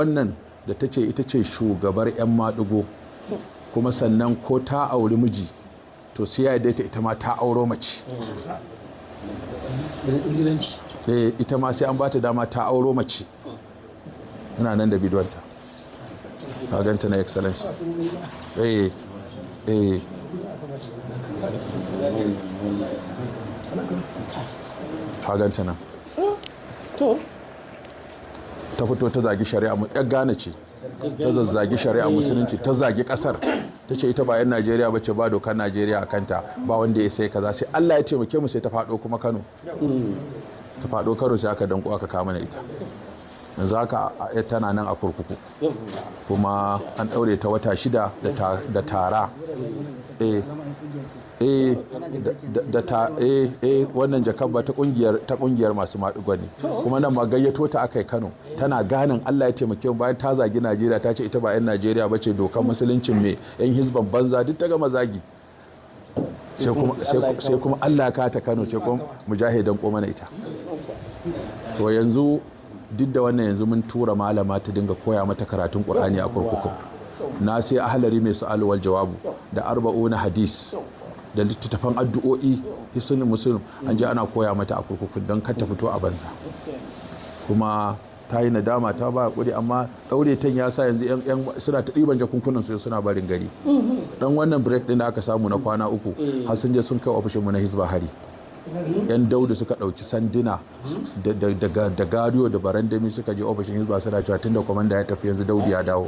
wannan da ta ce ita ce shugabar 'yan maɗigo kuma sannan ko ta auri miji to sai ya daita ita ma ta auro mace ita ma sai an ba ta dama ta auro mace ina nan da bidonta ka ganta na excellence ka ganta nan ta fito ta zagi shari'a ya gane ce ta zazzagi shari'a musulunci ta zagi kasar ta ce ita ba 'yan najeriya ba ce ba dokar najeriya a kanta ba wanda ya sai kaza sai allah ya taimake mu sai ta faɗo kuma kano ta faɗo kano sai aka danko aka kama na ita yanzu haka tana nan a kurkuku kuma an ɗaure ta wata 6 da tara wannan jakabba ta kungiyar masu maɗigo ne kuma nan ma gayyato ta aka yi kano tana ganin allah ya taimake mu bayan ta zagi najeriya ta ce ita ba 'yan najeriya ba ce dokar musuluncin me 'yan hizban banza duk ta gama zagi sai kuma allah ya kata kano sai kuma mujahidan koma na ita to yanzu duk da wannan yanzu mun tura malama ta dinga koya mata karatun qur'ani a kurkuku na sai ahlari mai su'al wal jawabu da arba'una hadis da littattafan addu'o'i hisnul muslim an je ana koya mata a kurkuku don kar ta fito a banza kuma ta yi nadama ta ba kuri amma daure tan ya sa yanzu yan suna ta ɗiban jakunkunan su suna barin gari dan wannan break din da aka samu na kwana 3 har sun je sun kai ofishin mu na hizba hari yan daudu suka dauki sanduna da gariyo da barandami suka je ofishin hizba suna cewa tunda komanda ya tafi yanzu daudi ya dawo